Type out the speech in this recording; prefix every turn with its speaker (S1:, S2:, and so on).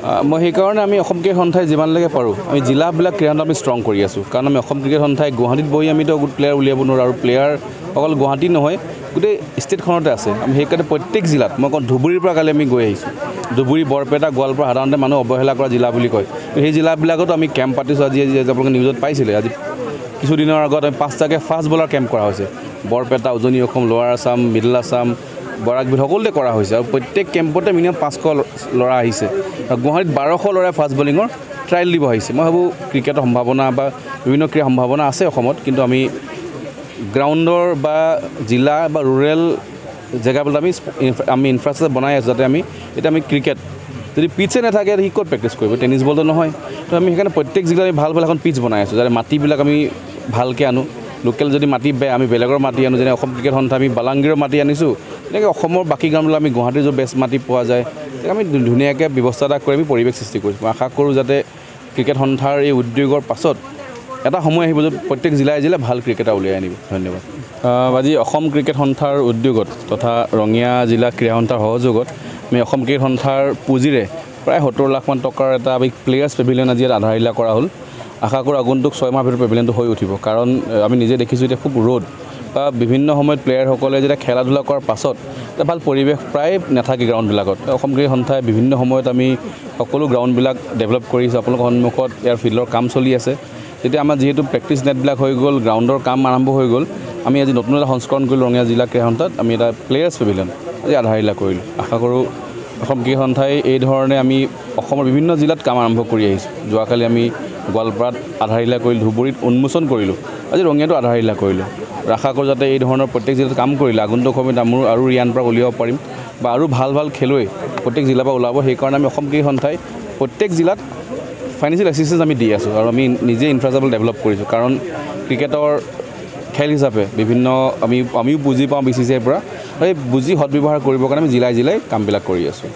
S1: মই সেইকাৰণে আমি অসম ক্ৰিকেট সন্থাই যিমানলৈকে পাৰোঁ আমি জিলাবিলাক ক্ৰীড়াত আমি ষ্ট্ৰং কৰি আছোঁ কাৰণ আমি অসম ক্ৰিকেট সন্থাই গুৱাহাটীত বহি আমিতো প্লেয়াৰ উলিয়াব নোৱাৰোঁ আৰু প্লেয়াৰ অকল গুৱাহাটী নহয় গোটেই ষ্টেটখনতে আছে আমি সেইকাৰণে প্ৰত্যেক জিলাত মই কওঁ ধুবুৰীৰ পৰা কালি আমি গৈ আহিছোঁ ধুবুৰী বৰপেটা গোৱালপাৰা সাধাৰণতে মানুহ অৱহেলা কৰা জিলা বুলি কয় সেই জিলাবিলাকতো আমি কেম্প পাতিছোঁ আজি আপোনালোকে নিউজত পাইছিলে আজি কিছুদিনৰ আগত আমি 5টাকৈ ফাষ্ট বলাৰ কেম্প কৰা হৈছে বৰপেটা উজনি অসম লোৱাৰ আছাম মিডল আছাম বৰাকবিল সকলোতে কৰা হৈছে আৰু প্ৰত্যেক কেম্পতে মিনিমাম 500 ল'ৰা আহিছে আৰু গুৱাহাটীত 1200 ল'ৰাই ফাষ্ট বলিঙৰ ট্ৰায়েল দিব আহিছে মই ভাবোঁ ক্ৰিকেটৰ সম্ভাৱনা বা বিভিন্ন ক্ৰীড়া সম্ভাৱনা আছে অসমত কিন্তু আমি গ্ৰাউণ্ডৰ বা জিলা বা ৰুৰেল জেগাবিলাক আমি ইনফ্ৰাষ্ট্ৰাকচাৰ বনাই আছোঁ যাতে এতিয়া আমি ক্ৰিকেট যদি পিটছে নাথাকে সি ক'ত প্ৰেক্টিছ কৰিব টেনিছ বলটো নহয় তো আমি সেইকাৰণে প্ৰত্যেক জিলাত আমি ভাল এখন পিটছ বনাই আছোঁ যাতে মাটিবিলাক আমি ভালকৈ আনো লোকেল যদি মাটি বেয়া আমি বেলেগৰ মাটি আনো যেনে অসম ক্ৰিকেট সন্থা আমি বালাংগীৰৰ মাটি আনিছোঁ তেনেকৈ অসমৰ বাকী গ্ৰাউণ্ডবিলাক আমি গুৱাহাটীৰ য'ত বেষ্ট মাটি পোৱা যায় আমি ধুনীয়াকৈ ব্যৱস্থা এটা কৰি আমি পৰিৱেশ সৃষ্টি কৰিছোঁ মই আশা কৰোঁ যাতে ক্ৰিকেট সন্থাৰ এই উদ্যোগৰ পাছত এটা সময় আহিব য'ত প্ৰত্যেক জিলাই ভাল ক্ৰিকেটাৰ উলিয়াই আনিব ধন্যবাদ আজি অসম ক্ৰিকেট সন্থাৰ উদ্যোগত তথা ৰঙিয়া জিলা ক্ৰীড়া সন্থাৰ সহযোগত আমি অসম ক্ৰিকেট সন্থাৰ পুঁজিৰে প্ৰায় 70 লাখমান টকাৰ এটা আমি প্লেয়াৰ্ছ পেভিলিয়ন আজি আধাৰিলা কৰা হ'ল আশা কৰোঁ আগন্তুক 6 মাহৰ ভিতৰত পেভিলিয়নটো হৈ উঠিব কাৰণ আমি নিজে দেখিছোঁ এতিয়া খুব ৰ'দ বা বিভিন্ন সময়ত প্লেয়াৰসকলে যেতিয়া খেলা ধূলা কৰাৰ পাছত এটা ভাল পৰিৱেশ প্ৰায় নাথাকে গ্ৰাউণ্ডবিলাকত অসম ক্ৰিকেট সন্থাই বিভিন্ন সময়ত আমি সকলো গ্ৰাউণ্ডবিলাক ডেভেলপ কৰিছোঁ আপোনালোকৰ সন্মুখত ইয়াৰ ফিল্ডৰ কাম চলি আছে তেতিয়া আমাৰ যিহেতু প্ৰেক্টিছ নেটবিলাক হৈ গ'ল গ্ৰাউণ্ডৰ কাম আৰম্ভ হৈ গ'ল আমি আজি নতুন এটা সংস্কৰণ কৰিলোঁ ৰঙিয়া জিলা ক্ৰীড়া সন্থাত আমি এটা প্লেয়াৰ্ছ পেভিলিয়ন আজি আধাৰিলা কৰিলোঁ আশা কৰোঁ অসম ক্ৰিকেট সন্থাই এই ধৰণে আমি অসমৰ বিভিন্ন জিলাত কাম আৰম্ভ কৰি আহিছোঁ যোৱাকালি আমি গোৱালপাৰাত আধাৰিলা কৰিলোঁ ধুবুৰীত উন্মোচন কৰিলোঁ আজি ৰঙিয়াটো আধাৰিলা কৰিলোঁ আশা কৰোঁ যাতে এই ধৰণৰ প্ৰত্যেক জিলাত কাম কৰিলে আগন্তুক সময়ত আমি আৰু ইয়াৰ পৰা উলিয়াব পাৰিম বা আৰু ভাল খেলুৱৈ প্ৰত্যেক জিলাৰ পৰা ওলাব সেইকাৰণে আমি অসম ক্ৰিকেট সন্থাই প্ৰত্যেক জিলাত ফাইনেন্সিয়েল এছিষ্টেঞ্চ আমি দি আছোঁ আৰু আমি নিজে ইনফ্ৰাষ্ট্ৰাকচাৰ ডেভেলপ কৰিছোঁ কাৰণ ক্ৰিকেটৰ খেল হিচাপে বিভিন্ন আমিও বুজি পাওঁ BCCIৰ পৰা এই বুজি সদব্যৱহাৰ কৰিবৰ কাৰণে আমি জিলাই কামবিলাক কৰি আছোঁ